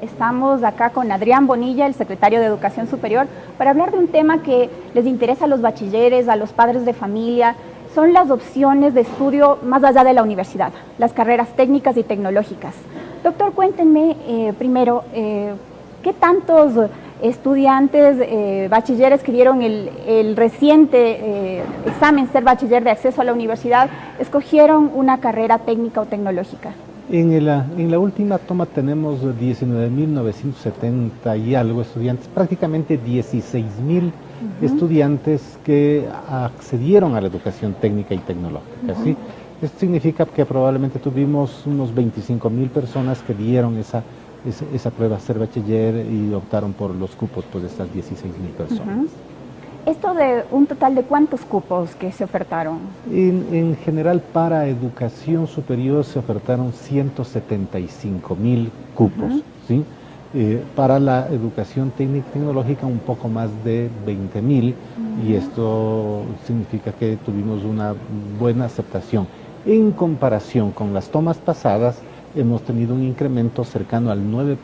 Estamos acá con Adrián Bonilla, el secretario de Educación Superior, para hablar de un tema que les interesa a los bachilleres, a los padres de familia. Son las opciones de estudio más allá de la universidad, las carreras técnicas y tecnológicas. Doctor, cuéntenme primero, ¿qué tantos estudiantes, bachilleres que dieron el reciente examen Ser Bachiller de acceso a la universidad, escogieron una carrera técnica o tecnológica? En la última toma tenemos 19.970 y algo estudiantes, prácticamente 16.000 estudiantes que accedieron a la educación técnica y tecnológica, ¿sí? Esto significa que probablemente tuvimos unos 25.000 personas que dieron esa prueba Ser Bachiller y optaron por los cupos pues, de estas 16.000 personas. ¿Esto de un total de cuántos cupos que se ofertaron? En general, para educación superior se ofertaron 175.000 cupos, ¿sí? Para la educación técnica y tecnológica un poco más de 20.000 y esto significa que tuvimos una buena aceptación. En comparación con las tomas pasadas, hemos tenido un incremento cercano al 9%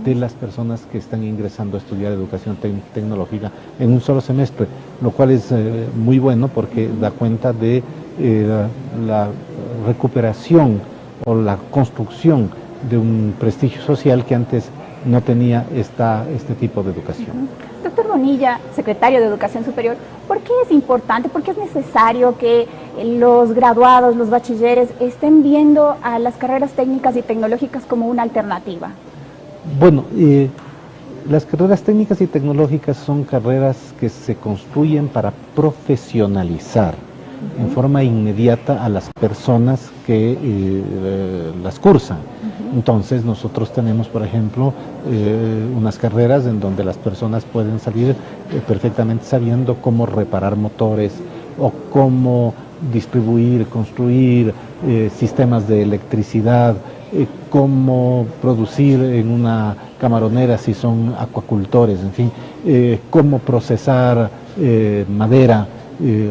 de las personas que están ingresando a estudiar educación tecnológica en un solo semestre, lo cual es muy bueno porque da cuenta de la recuperación o la construcción de un prestigio social que antes no tenía este tipo de educación. Doctor Bonilla, secretario de Educación Superior, ¿por qué es importante, por qué es necesario que los graduados, los bachilleres, estén viendo a las carreras técnicas y tecnológicas como una alternativa? Bueno, las carreras técnicas y tecnológicas son carreras que se construyen para profesionalizar en forma inmediata a las personas que las cursan. Entonces nosotros tenemos, por ejemplo, unas carreras en donde las personas pueden salir perfectamente sabiendo cómo reparar motores o cómo distribuir, construir sistemas de electricidad, cómo producir en una camaronera si son acuacultores, en fin, cómo procesar madera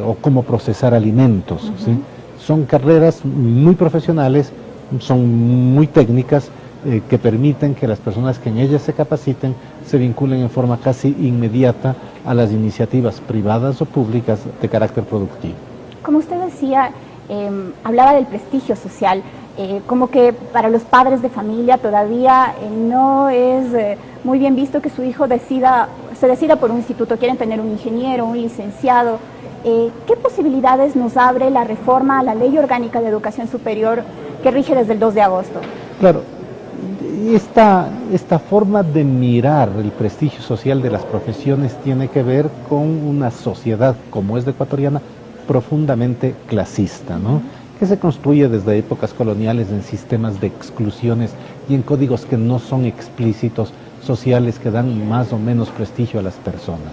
o cómo procesar alimentos, ¿sí? Son carreras muy profesionales, son muy técnicas que permiten que las personas que en ellas se capaciten se vinculen en forma casi inmediata a las iniciativas privadas o públicas de carácter productivo. Como usted decía, hablaba del prestigio social, como que para los padres de familia todavía no es muy bien visto que su hijo se decida por un instituto, quieren tener un ingeniero, un licenciado. ¿Qué posibilidades nos abre la reforma a la Ley Orgánica de Educación Superior que rige desde el 2 de agosto? Claro, esta forma de mirar el prestigio social de las profesiones tiene que ver con una sociedad, como es la ecuatoriana, profundamente clasista, ¿no? Que se construye desde épocas coloniales en sistemas de exclusiones y en códigos que no son explícitos, sociales que dan más o menos prestigio a las personas.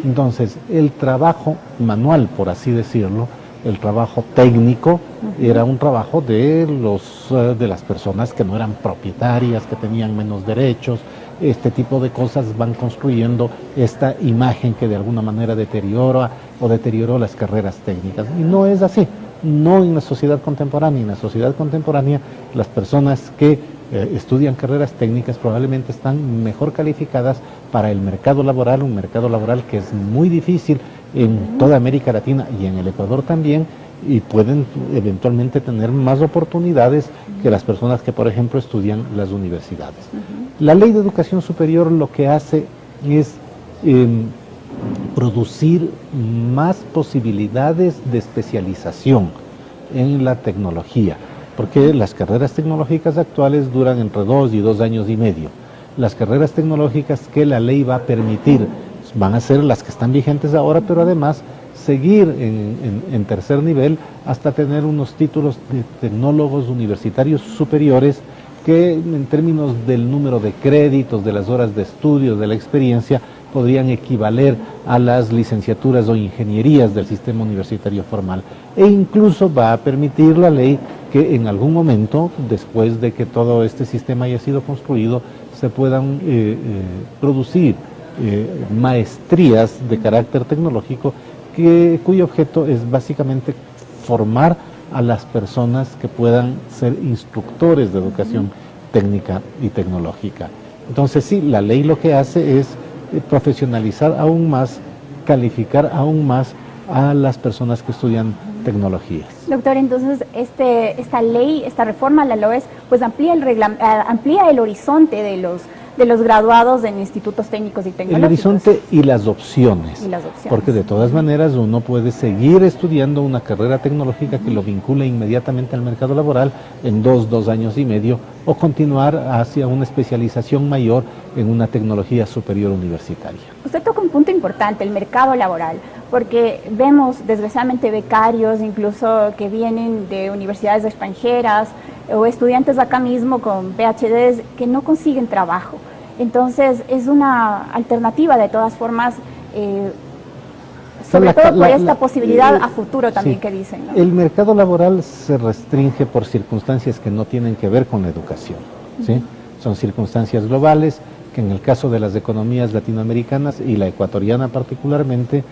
Entonces, el trabajo manual, por así decirlo, el trabajo técnico, era un trabajo de las personas que no eran propietarias, que tenían menos derechos. Este tipo de cosas van construyendo esta imagen que de alguna manera deterioró las carreras técnicas. Y no es así, no en la sociedad contemporánea. En la sociedad contemporánea, las personas que estudian carreras técnicas probablemente están mejor calificadas para el mercado laboral, un mercado laboral que es muy difícil en toda América Latina y en el Ecuador también, y pueden eventualmente tener más oportunidades que las personas que, por ejemplo, estudian las universidades. La Ley de Educación Superior lo que hace es producir más posibilidades de especialización en la tecnología, porque las carreras tecnológicas actuales duran entre 2 y 2 años y medio. Las carreras tecnológicas que la ley va a permitir van a ser las que están vigentes ahora, pero además seguir en tercer nivel hasta tener unos títulos de tecnólogos universitarios superiores que en términos del número de créditos, de las horas de estudio, de la experiencia, podrían equivaler a las licenciaturas o ingenierías del sistema universitario formal. E incluso va a permitir la ley que en algún momento, después de que todo este sistema haya sido construido, se puedan producir maestrías de carácter tecnológico cuyo objeto es básicamente formar a las personas que puedan ser instructores de educación técnica y tecnológica. Entonces sí, la ley lo que hace es profesionalizar aún más, calificar aún más a las personas que estudian tecnologías. Doctor, entonces esta ley, esta reforma a la LOES, pues amplía el horizonte de los graduados en institutos técnicos y tecnológicos. El horizonte y las opciones. Porque de todas maneras uno puede seguir estudiando una carrera tecnológica que lo vincula inmediatamente al mercado laboral en 2 años y medio, o continuar hacia una especialización mayor en una tecnología superior universitaria. Usted toca un punto importante, el mercado laboral, porque vemos desgraciadamente becarios incluso que vienen de universidades extranjeras o estudiantes acá mismo con PhDs que no consiguen trabajo. Entonces es una alternativa de todas formas, sobre todo por esta posibilidad a futuro también, sí, que dicen, ¿no? El mercado laboral se restringe por circunstancias que no tienen que ver con la educación, ¿sí? Son circunstancias globales que en el caso de las economías latinoamericanas y la ecuatoriana particularmente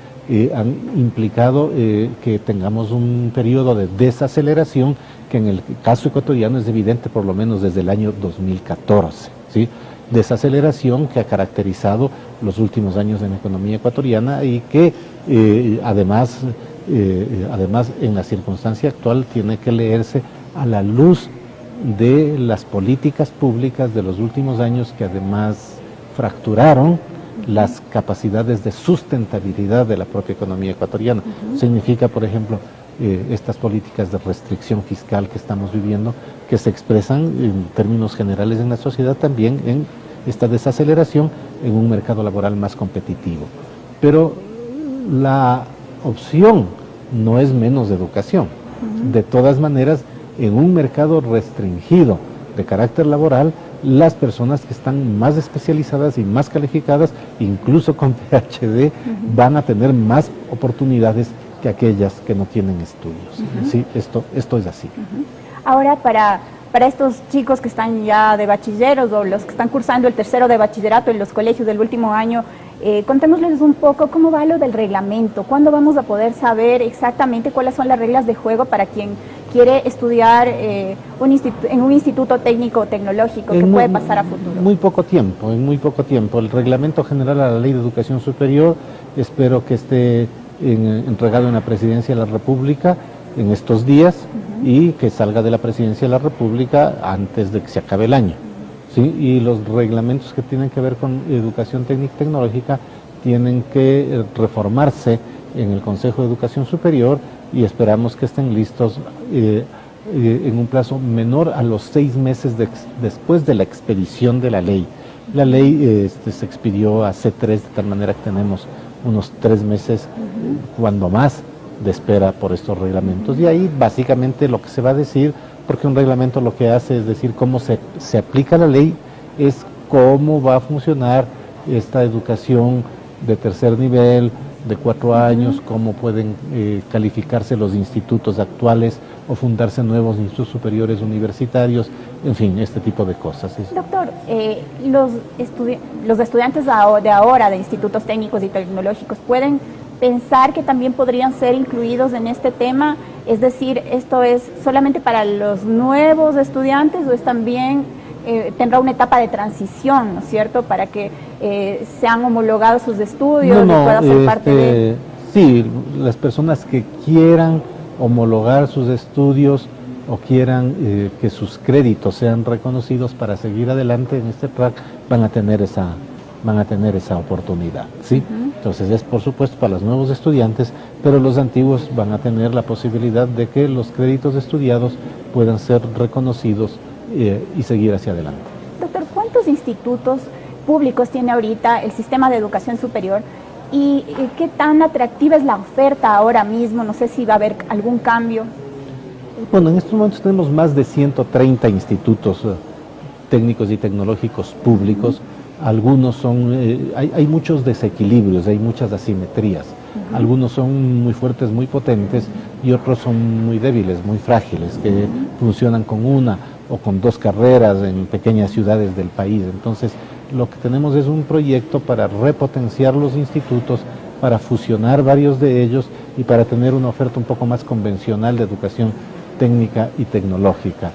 han implicado que tengamos un periodo de desaceleración que en el caso ecuatoriano es evidente por lo menos desde el año 2014, ¿sí? Desaceleración que ha caracterizado los últimos años en la economía ecuatoriana y que además en la circunstancia actual tiene que leerse a la luz de las políticas públicas de los últimos años que además fracturaron las capacidades de sustentabilidad de la propia economía ecuatoriana. Significa, por ejemplo, estas políticas de restricción fiscal que estamos viviendo, que se expresan en términos generales en la sociedad también en esta desaceleración en un mercado laboral más competitivo. Pero la opción no es menos educación. De todas maneras, en un mercado restringido de carácter laboral, las personas que están más especializadas y más calificadas, incluso con PhD, van a tener más oportunidades que aquellas que no tienen estudios. ¿Sí? Esto es así. Ahora, para estos chicos que están ya de bachilleros o los que están cursando el tercero de bachillerato en los colegios del último año, contémosles un poco cómo va lo del reglamento, cuándo vamos a poder saber exactamente cuáles son las reglas de juego para quien quiere estudiar en un instituto técnico o tecnológico que puede pasar a futuro. En muy poco tiempo. El reglamento general a la Ley de Educación Superior, espero que esté entregado en la Presidencia de la República en estos días y que salga de la Presidencia de la República antes de que se acabe el año. ¿Sí? Y los reglamentos que tienen que ver con educación técnica y tecnológica tienen que reformarse en el Consejo de Educación Superior y esperamos que estén listos en un plazo menor a los 6 meses después de la expedición de la ley. La ley se expidió hace 3, de tal manera que tenemos unos 3 meses, cuando más, de espera por estos reglamentos. Y ahí básicamente lo que se va a decir, porque un reglamento lo que hace es decir cómo se aplica la ley, es cómo va a funcionar esta educación de tercer nivel, de 4 años, cómo pueden calificarse los institutos actuales o fundarse nuevos institutos superiores universitarios, en fin, este tipo de cosas. Doctor, los estudiantes de ahora de institutos técnicos y tecnológicos pueden pensar que también podrían ser incluidos en este tema, es decir, ¿esto es solamente para los nuevos estudiantes o es también tendrá una etapa de transición, ¿no es cierto?, para que sean homologados sus estudios y pueda ser parte de... Sí, las personas que quieran homologar sus estudios o quieran que sus créditos sean reconocidos para seguir adelante en este track, van a tener esa oportunidad, ¿sí? Entonces es por supuesto para los nuevos estudiantes, pero los antiguos van a tener la posibilidad de que los créditos estudiados puedan ser reconocidos y seguir hacia adelante. Doctor, ¿cuántos institutos públicos tiene ahorita el sistema de educación superior y qué tan atractiva es la oferta ahora mismo? No sé si va a haber algún cambio. Bueno, en estos momentos tenemos más de 130 institutos técnicos y tecnológicos públicos. Algunos son, hay muchos desequilibrios, hay muchas asimetrías. Algunos son muy fuertes, muy potentes y otros son muy débiles, muy frágiles, que funcionan con una o con 2 carreras en pequeñas ciudades del país. Entonces, lo que tenemos es un proyecto para repotenciar los institutos, para fusionar varios de ellos y para tener una oferta un poco más convencional de educación técnica y tecnológica.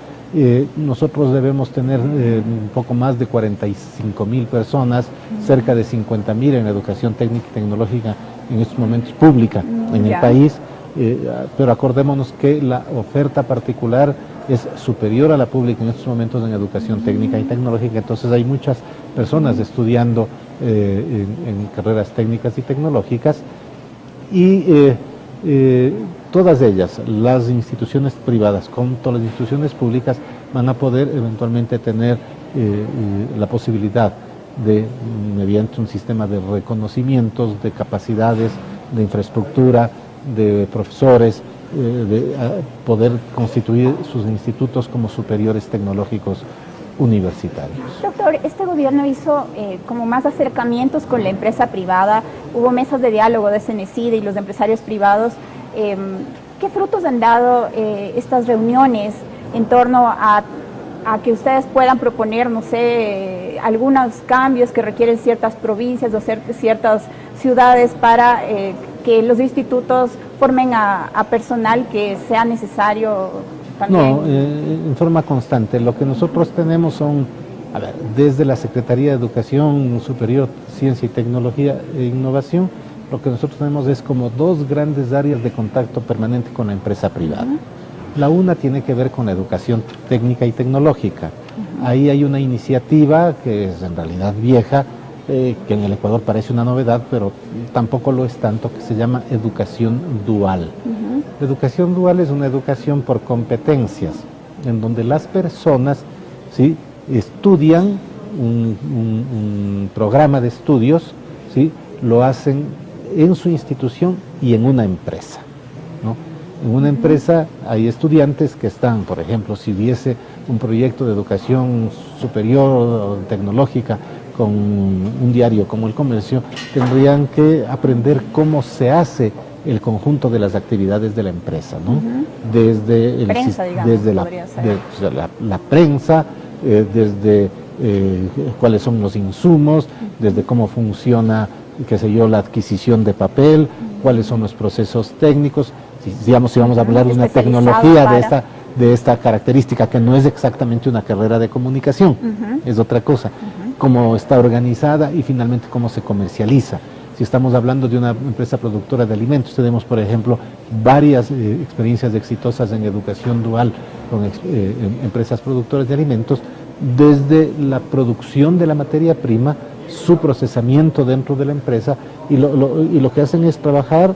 Nosotros debemos tener un poco más de 45.000 personas, cerca de 50.000 en educación técnica y tecnológica en estos momentos pública en el país, pero acordémonos que la oferta particular es superior a la pública en estos momentos en educación técnica y tecnológica, entonces hay muchas personas estudiando en carreras técnicas y tecnológicas y todas ellas, las instituciones privadas como todas las instituciones públicas, van a poder eventualmente tener la posibilidad de, mediante un sistema de reconocimientos, de capacidades, de infraestructura, de profesores, poder constituir sus institutos como superiores tecnológicos universitarios. Doctor, este gobierno hizo como más acercamientos con la empresa privada, hubo mesas de diálogo de CNCID y los empresarios privados. ¿Qué frutos han dado estas reuniones en torno a que ustedes puedan proponer, no sé, algunos cambios que requieren ciertas provincias o ciertas ciudades para que los institutos formen a personal que sea necesario también? No, en forma constante. Lo que nosotros tenemos son, desde la Secretaría de Educación Superior, Ciencia y Tecnología e Innovación, lo que nosotros tenemos es como dos grandes áreas de contacto permanente con la empresa privada. La una tiene que ver con la educación técnica y tecnológica. Ahí hay una iniciativa que es en realidad vieja, que en el Ecuador parece una novedad, pero tampoco lo es tanto, que se llama educación dual. La educación dual es una educación por competencias, en donde las personas, ¿sí?, estudian un programa de estudios, ¿sí?, lo hacen en su institución y en una empresa, ¿no? En una empresa hay estudiantes que están, por ejemplo, si hubiese un proyecto de educación superior tecnológica con un diario como El Comercio, tendrían que aprender cómo se hace el conjunto de las actividades de la empresa, ¿no? Desde prensa, digamos, desde la prensa, desde cuáles son los insumos, desde cómo funciona, qué sé yo, la adquisición de papel, cuáles son los procesos técnicos. Si vamos a hablar de una tecnología de esta característica, que no es exactamente una carrera de comunicación, es otra cosa, cómo está organizada y finalmente cómo se comercializa. Si estamos hablando de una empresa productora de alimentos, tenemos, por ejemplo, varias experiencias exitosas en educación dual con empresas productoras de alimentos, desde la producción de la materia prima, su procesamiento dentro de la empresa, y lo que hacen es trabajar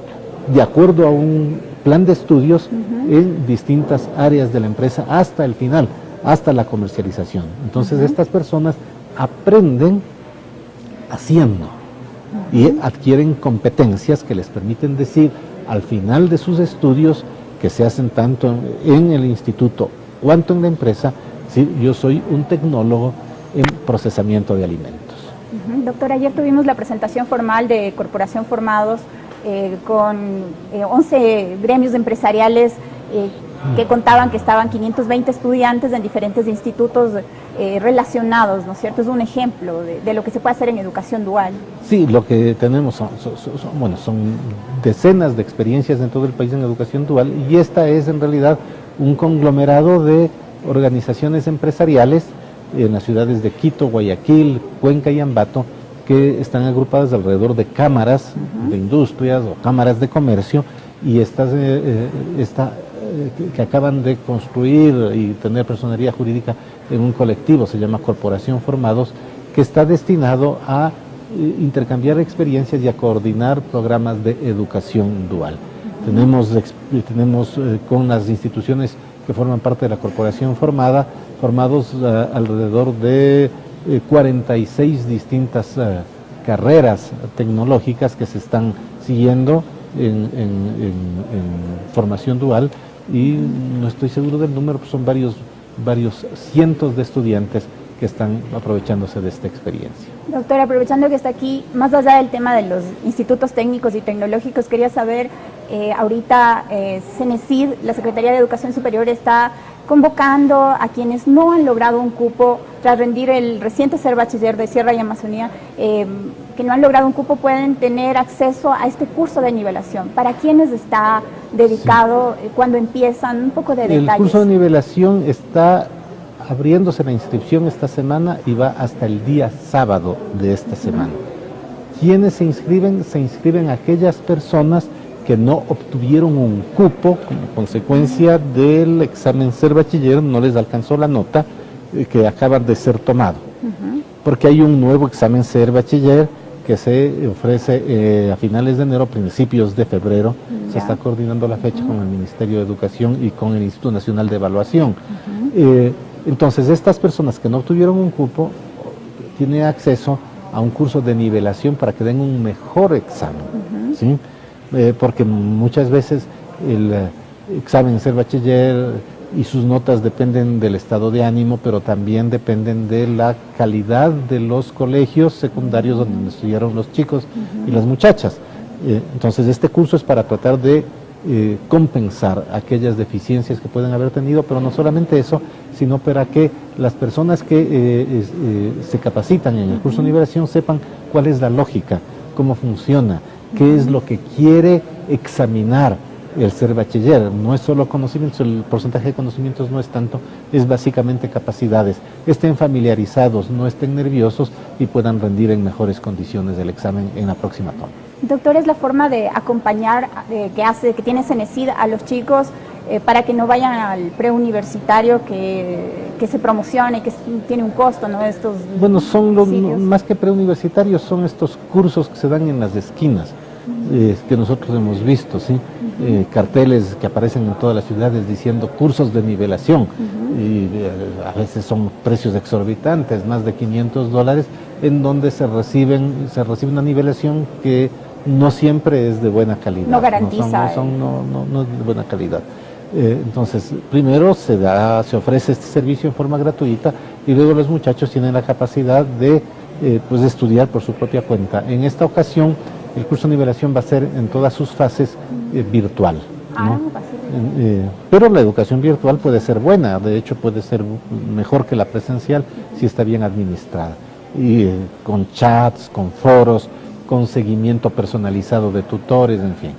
de acuerdo a un plan de estudios en distintas áreas de la empresa hasta el final, hasta la comercialización. Entonces estas personas aprenden haciendo y adquieren competencias que les permiten decir al final de sus estudios, que se hacen tanto en el instituto cuanto en la empresa, ¿sí?, yo soy un tecnólogo en procesamiento de alimentos. Doctor, ayer tuvimos la presentación formal de Corporación Formados con 11 gremios empresariales que contaban que estaban 520 estudiantes en diferentes institutos relacionados, ¿no es cierto? Es un ejemplo de lo que se puede hacer en educación dual. Sí, lo que tenemos son decenas de experiencias en todo el país en educación dual, y esta es en realidad un conglomerado de organizaciones empresariales en las ciudades de Quito, Guayaquil, Cuenca y Ambato, que están agrupadas alrededor de cámaras de industrias o cámaras de comercio, y estas que acaban de construir y tener personería jurídica en un colectivo, se llama Corporación Formados, que está destinado a intercambiar experiencias y a coordinar programas de educación dual. Tenemos con las instituciones que forman parte de la Corporación formados alrededor de 46 distintas carreras tecnológicas que se están siguiendo en formación dual, y no estoy seguro del número, pues son varios cientos de estudiantes que están aprovechándose de esta experiencia. Doctor, aprovechando que está aquí, más allá del tema de los institutos técnicos y tecnológicos, quería saber, ahorita CNCID, la Secretaría de Educación Superior, está convocando a quienes no han logrado un cupo tras rendir el reciente ser bachiller de Sierra y Amazonía, que no han logrado un cupo, pueden tener acceso a este curso de nivelación. ¿Para quiénes está dedicado? ¿Cuándo empiezan? Un poco de detalles. El curso de nivelación está abriéndose la inscripción esta semana y va hasta el día sábado de esta semana. ¿Quiénes se inscriben? Se inscriben aquellas personas que no obtuvieron un cupo como consecuencia del examen Ser Bachiller, no les alcanzó la nota que acaban de ser tomado. Porque hay un nuevo examen Ser Bachiller que se ofrece a finales de enero, principios de febrero. Se está coordinando la fecha con el Ministerio de Educación y con el Instituto Nacional de Evaluación. Entonces, estas personas que no obtuvieron un cupo tienen acceso a un curso de nivelación para que den un mejor examen, ¿sí? Porque muchas veces el examen Ser Bachiller y sus notas dependen del estado de ánimo, pero también dependen de la calidad de los colegios secundarios donde estudiaron los chicos y las muchachas. Entonces, este curso es para tratar de compensar aquellas deficiencias que pueden haber tenido, pero no solamente eso, sino para que las personas que se capacitan en el curso de nivelación sepan cuál es la lógica, cómo funciona, qué es lo que quiere examinar el Ser Bachiller. No es solo conocimientos, el porcentaje de conocimientos no es tanto, es básicamente capacidades. Estén familiarizados, no estén nerviosos y puedan rendir en mejores condiciones el examen en la próxima toma. Doctor, ¿es la forma de acompañar que tiene Cenecid a los chicos para que no vayan al preuniversitario que se promociona y que tiene un costo, ¿no? Estos bueno, más que preuniversitarios, son estos cursos que se dan en las esquinas, que nosotros hemos visto, ¿sí? Carteles que aparecen en todas las ciudades diciendo cursos de nivelación, y a veces son precios exorbitantes, más de $500, en donde se recibe una nivelación que no siempre es de buena calidad. No garantiza. No es de buena calidad. Entonces, primero se ofrece este servicio en forma gratuita y luego los muchachos tienen la capacidad de pues estudiar por su propia cuenta. En esta ocasión, el curso de nivelación va a ser en todas sus fases virtual, ¿no? Pero la educación virtual puede ser buena, de hecho puede ser mejor que la presencial si está bien administrada. Y con chats, con foros, con seguimiento personalizado de tutores, en fin.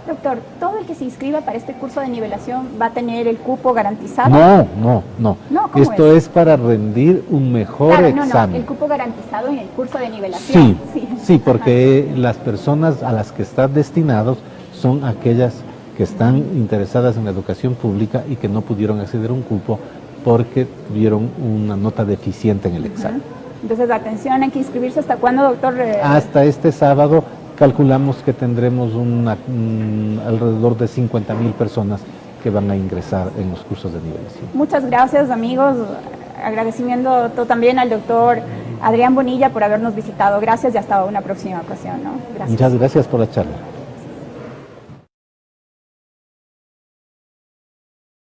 Doctor, ¿todo el que se inscriba para este curso de nivelación va a tener el cupo garantizado? No. ¿No? Esto es para rendir un mejor examen. El cupo garantizado en el curso de nivelación. Sí, porque las personas a las que están destinados son aquellas que están interesadas en la educación pública y que no pudieron acceder a un cupo porque tuvieron una nota deficiente en el examen. Entonces, atención, hay que inscribirse. ¿Hasta cuándo, doctor? Hasta este sábado. Calculamos que tendremos alrededor de 50,000 personas que van a ingresar en los cursos de nivelación. Muchas gracias, amigos. Agradecimiento también al doctor Adrián Bonilla por habernos visitado. Gracias y hasta una próxima ocasión, ¿no? Gracias. Muchas gracias por la charla.